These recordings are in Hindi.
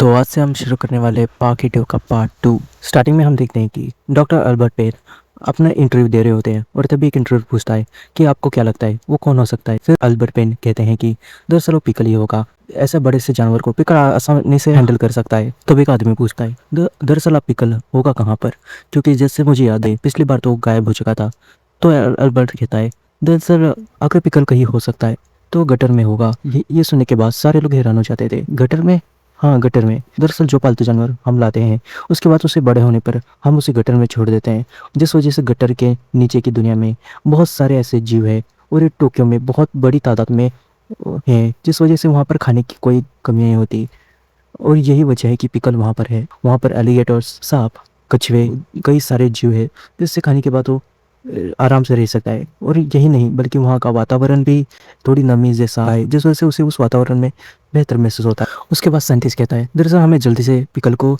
तो आज से हम शुरू करने वाले पाकिटो का पार्ट 2। स्टार्टिंग में हम देखते हैं कि डॉक्टर अल्बर्ट पेर अपना इंटरव्यू दे रहे होते हैं और तभी एक इंटरव्यू पूछता है कि आपको क्या लगता है वो कौन हो सकता है। फिर अल्बर्ट पेन कहते हैं कि दरअसल वो पिकल ही होगा, ऐसे बड़े से जानवर को पिकल आसानी से हैंडल कर सकता है। तो एक आदमी पूछता है दरअसल आप पिकल होगा कहाँ पर, क्योंकि जैसे मुझे याद है पिछली बार तो गायब हो चुका था। तो अल्बर्ट कहता है दरअसल अगर पिकल कहीं हो सकता है तो गटर में होगा। ये सुनने के बाद सारे लोग हैरान हो जाते थे। गटर में? हाँ, गटर में। दरअसल जो पालतू जानवर हम लाते हैं उसके बाद उसे बड़े होने पर हम उसे गटर में छोड़ देते हैं, जिस वजह से गटर के नीचे की दुनिया में बहुत सारे ऐसे जीव हैं और ये टोक्यो में बहुत बड़ी तादाद में हैं, जिस वजह से वहाँ पर खाने की कोई कमी नहीं होती। और यही वजह है कि पिकल वहाँ पर है। वहाँ पर एलिगेटर्स, सांप, कछुए, कई सारे जीव है जिससे खाने के बाद वो आराम से रह सकता है। और यही नहीं बल्कि वहाँ का वातावरण भी थोड़ी नमी जैसा है, जिस वजह से उसे उस वातावरण में बेहतर महसूस होता है। उसके बाद साइंटिस्ट कहता है दरअसल हमें जल्दी से पिकल को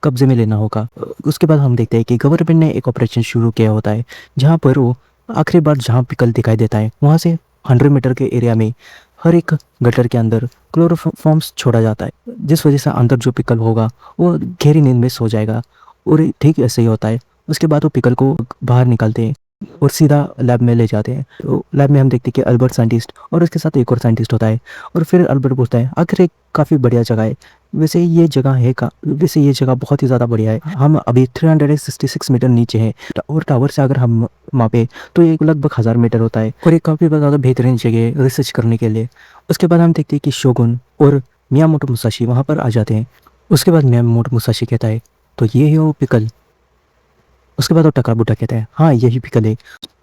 कब्जे में लेना होगा। उसके बाद हम देखते हैं कि गवर्नमेंट ने एक ऑपरेशन शुरू किया होता है जहाँ पर वो आखिरी बार जहाँ पिकल दिखाई देता है वहाँ से 100 मीटर के एरिया में हर एक गटर के अंदर क्लोरोफॉर्म्स छोड़ा जाता है, जिस वजह से अंदर जो पिकल होगा वो गहरी नींद में सो जाएगा। और ठीक ऐसे ही होता है। उसके बाद वो पिकल को बाहर निकालते हैं और सीधा लैब में ले जाते हैं। तो लैब में हम देखते हैं कि अल्बर्ट साइंटिस्ट और उसके साथ एक और साइंटिस्ट होता है। और फिर अल्बर्ट पूछता है आखिर एक काफ़ी बढ़िया जगह है, वैसे ये जगह बहुत ही ज़्यादा बढ़िया है। हम अभी 366 मीटर नीचे हैं और टावर से अगर हम मापे तो ये लगभग 1000 मीटर होता है और ये काफ़ी ज़्यादा बेहतरीन जगह है रिसर्च करने के लिए। उसके बाद हम देखते हैं कि शोगुन और मियामोटो मुसाशी वहाँ पर आ जाते हैं। उसके बाद मियामोटो मुसाशी कहता है तो ये है वो पिकल। उसके बाद वो टकरा बुड्ढा कहता है हाँ यही पिकल है।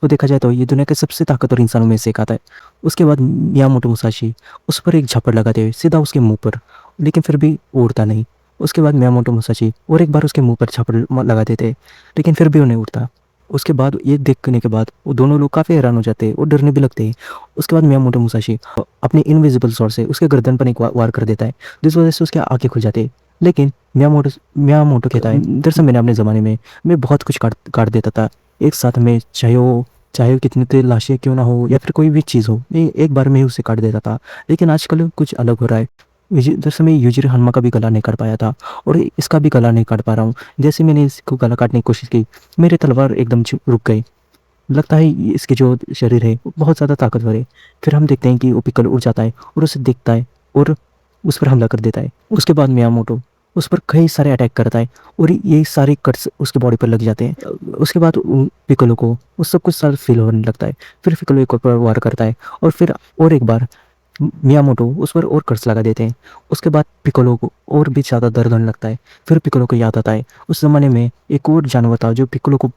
तो देखा जाए तो ये दुनिया के सबसे ताकतवर इंसानों में से एक आता है। उसके बाद मियामोटो मुसाशी उस पर एक झापड़ लगाते हुए सीधा उसके मुंह पर, लेकिन फिर भी वो उड़ता नहीं। उसके बाद मियामोटो मुसाशी और एक बार उसके मुंह पर झापड़ लगा देते, लेकिन फिर भी वो नहीं उड़ता। उसके बाद ये देखने के बाद वो दोनों लोग काफ़ी हैरान हो जाते हैं और डरने भी लगते हैं। उसके बाद मियामोटो मुसाशी अपने इनविजिबल स्वॉर्ड से उसके गर्दन पर एक वार कर देता है, जिस वजह से उसके आंखें खुल जाती है। लेकिन मियामोटो कहता है दरअसल मैंने अपने ज़माने में मैं बहुत कुछ काट काट देता था एक साथ में, चाहे वो कितनी तेल लाशें क्यों ना हो या फिर कोई भी चीज़ हो, मैं एक बार में ही उसे काट देता था। लेकिन आजकल कुछ अलग हो रहा है। दरअसल मैं यूजिरो हनुमा का भी गला नहीं काट पाया था और इसका भी गला नहीं काट पा रहा हूँ। जैसे मैंने इसको गला काटने की कोशिश की मेरी तलवार एकदम रुक गई। लगता है इसके जो शरीर है वो बहुत ज़्यादा ताकतवर है। फिर हम देखते हैं कि वो पिकल उड़ जाता है और उसे देखता है और उस पर हमला कर देता है। उसके बाद मियामोटो उस पर कई सारे अटैक करता है और ये सारे कट्स उसके बॉडी पर लग जाते हैं। उसके बाद पिकलो को वो सब कुछ सारा फील होने लगता है। फिर पिकलो एक और वार करता है और फिर और एक बार मियामोटो उस पर और कर्स लगा देते हैं। उसके बाद पिकोलो को और भी ज़्यादा दर्द होने लगता है। फिर पिकोलो को याद आता है उस ज़माने में एक और जानवर था जो पिकोलो को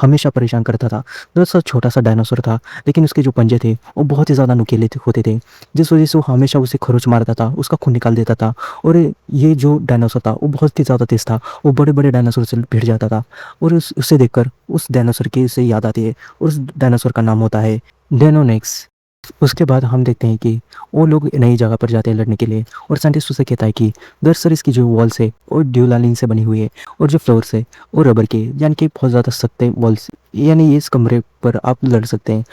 हमेशा परेशान करता था। दरअसल छोटा सा डायनासोर था, लेकिन उसके जो पंजे थे वो बहुत ही ज़्यादा नुकीले होते थे, जिस वजह से वो हमेशा उसे खरोच मारता था, उसका खून निकाल देता था। और ये जो डायनासोर था वो बहुत ही ज़्यादा तेज़ था, वो बड़े बड़े डायनासोर से भिड़ जाता था। और उसे देखकर उस डायनासोर की उसे याद आती है और उस डायनासोर का नाम होता है डेनोनेक्स। उसके बाद हम देखते हैं कि वो लोग नई जगह पर जाते हैं लड़ने के लिए और साइंटिस्ट उसे कहता है कि दरअसल इसकी जो वॉल्स है वो ड्यूलालिन से बनी हुई है और जो फ्लोर्स है वो रबर के, यानी कि बहुत ज़्यादा सख्त वॉल्स, यानी ये इस कमरे पर आप लड़ सकते हैं।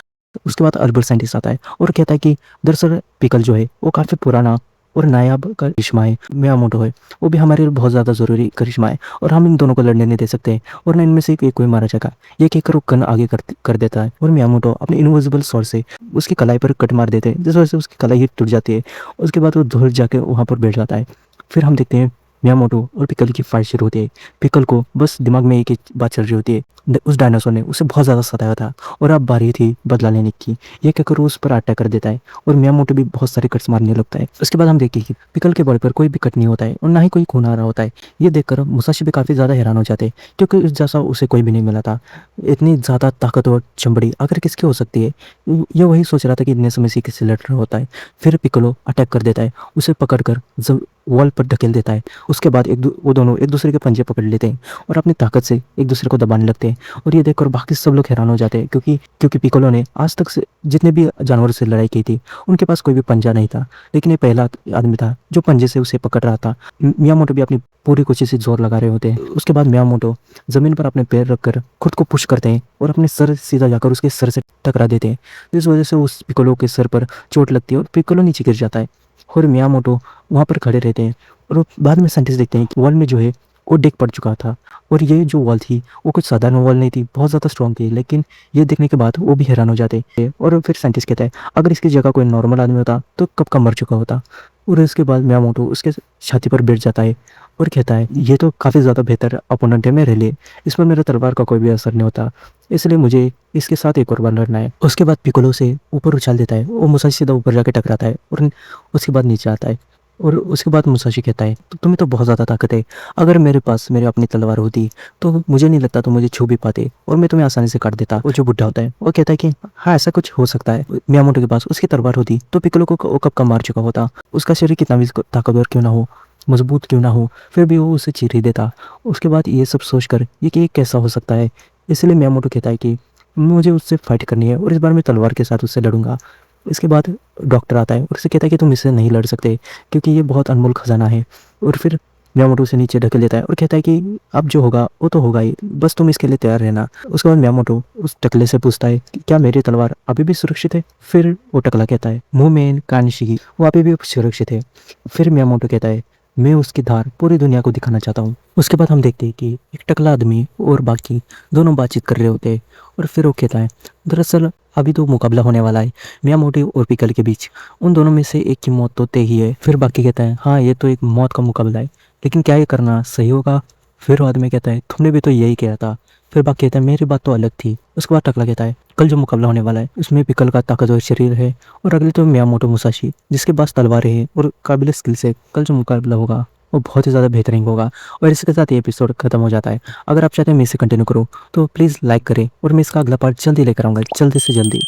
उसके बाद अल्बर्ट साइंटिस्ट आता है और कहता है कि दरअसल पिकल जो है वो काफ़ी पुराना और नायाब करिश्मा है। मियामोटो है वो भी हमारे लिए बहुत ज़्यादा ज़रूरी करिश्मा है और हम इन दोनों को लड़ने नहीं दे सकते और ना इनमें से एक कोई मारा जाएगा। ये कहकर वो गन आगे कर देता है और मियामोटो अपने इनविजिबल स्वॉर्ड से उसकी कलाई पर कट मार देते हैं, जिस वजह से उसकी कलाई ही टूट जाती है। उसके बाद वो दूर जाके वहाँ पर बैठ जाता है। फिर हम देखते हैं मियामोटो और पिकल की फाइट शुरू होती है। पिकल को बस दिमाग में एक ही बात चल रही होती है, उस डायनासोर ने उसे बहुत ज़्यादा सताया था और अब बारी थी बदला लेने की। ये कहकर वो उस पर अटैक कर देता है और मियामोटो भी बहुत सारे कट्स मारने लगता है। उसके बाद हम देखिए कि पिकल के बॉडी पर कोई भी कट नहीं होता है और ना ही कोई खून आ रहा होता है। ये देखकर मुसाशी भी काफ़ी ज़्यादा हैरान हो जाते हैं, क्योंकि इस जैसा उसे कोई भी नहीं मिला था। इतनी ज़्यादा ताकतवर चमड़ी आखिर किसकी हो सकती है? ये वही सोच रहा था कि इतने समय से किससे लड़ रहा होता है। फिर पिकलो अटैक कर देता है, उसे पकड़कर जब वॉल पर ढकेल देता है। उसके बाद वो दोनों एक दूसरे के पंजे पकड़ लेते हैं और अपनी ताकत से एक दूसरे को दबाने लगते हैं। और ये देखकर बाकी सब लोग हैरान हो जाते हैं, क्योंकि पिकोलो ने आज तक से जितने भी जानवरों से लड़ाई की थी उनके पास कोई भी पंजा नहीं था, लेकिन ये पहला आदमी था जो पंजे से उसे पकड़ रहा था। मियामोटो भी अपनी पूरी कोशिश से जोर लगा रहे होते हैं। उसके बाद मियामोटो जमीन पर अपने पैर रखकर खुद को पुश करते हैं और अपने सर सीधा जाकर उसके सर से टकरा देते हैं, जिस वजह से उस पिकोलो के सर पर चोट लगती है और पिकोलो नीचे गिर जाता है। और मियामोटो वहाँ पर खड़े रहते हैं और बाद में साइंटिस्ट देखते हैं कि वॉल में जो है वो डिग पड़ चुका था। और ये जो वॉल थी वो कुछ साधारण वॉल नहीं थी, बहुत ज़्यादा स्ट्रॉन्ग थी। लेकिन ये देखने के बाद वो भी हैरान हो जाते हैं। और फिर साइंटिस्ट कहता है अगर इसकी जगह कोई नॉर्मल आदमी होता तो कब का मर चुका होता। और इसके बाद मियामोटो उसके छाती पर बैठ जाता है और कहता है ये तो काफ़ी ज़्यादा बेहतर अपोनेंट है मेरे लिए, इस पर मेरे तलवार का कोई भी असर नहीं होता, इसलिए मुझे इसके साथ एक और बार लड़ना है। उसके बाद पिकोलो से ऊपर उछाल देता है, वो मुसाशी सीधा ऊपर जाके टकराता है और उसके बाद नीचे आता है। और उसके बाद मुसाशी कहता है तुम्हें तो बहुत ज़्यादा ताकत है, अगर मेरे पास मेरी अपनी तलवार होती तो मुझे नहीं लगता तो मुझे छू भी पाते और मैं तुम्हें आसानी से काट देता। वो जो बुढ़ा होता है वो कहता है कि हाँ ऐसा कुछ हो सकता है, मियामोटो के पास उसकी तलवार होती तो पिकोलो को वो कब का मार चुका होता। उसका शरीर कितना भी ताकतवर क्यों ना हो, मजबूत क्यों ना हो, फिर भी वो उसे चीर ही देता। उसके बाद ये सब सोचकर ये कि ये कैसा हो सकता है, इसलिए मियामोटो कहता है कि मुझे उससे फाइट करनी है और इस बार मैं तलवार के साथ उससे लड़ूंगा। इसके बाद डॉक्टर आता है और उसे कहता है कि तुम इससे नहीं लड़ सकते क्योंकि ये बहुत अनमोल खजाना है। और फिर मियामोटो उसे नीचे ढकेल देता है और कहता है कि अब जो होगा वो तो होगा ही, बस तुम इसके लिए तैयार रहना। उसके बाद मियामोटो उस टकले से पूछता है कि क्या मेरी तलवार अभी भी सुरक्षित है। फिर वो टकला कहता है मूमेन कानिशिगी वो अभी भी सुरक्षित है। फिर मियामोटो कहता है मैं उसकी धार पूरी दुनिया को दिखाना चाहता हूँ। उसके बाद हम देखते हैं कि एक टकला आदमी और बाकी दोनों बातचीत कर रहे होते हैं। और फिर वो कहता है दरअसल अभी तो मुकाबला होने वाला है मियामोटो और पिकल के बीच, उन दोनों में से एक की मौत तो तय ही है। फिर बाकी कहता है हाँ ये तो एक मौत का मुकाबला है, लेकिन क्या ये करना सही होगा। फिर वो आदमी कहता है तुमने भी तो यही किया था। फिर बाकी कहता है मेरी बात तो अलग थी। उसके बाद टकला कहता है कल जो मुकाबला होने वाला है उसमें पिकल का ताकतवर शरीर है और अगले तो मियामोटो मुसाशी जिसके पास तलवारें हैं और काबिल स्किल से कल जो मुकाबला होगा वो बहुत ही ज़्यादा बेहतरीन होगा। और इसके साथ ये एपिसोड खत्म हो जाता है। अगर आप चाहते हैं मैं इसे कंटिन्यू करूँ तो प्लीज़ लाइक करें और मैं इसका अगला पार्ट जल्दी लेकर आऊँगा, जल्दी से जल्दी।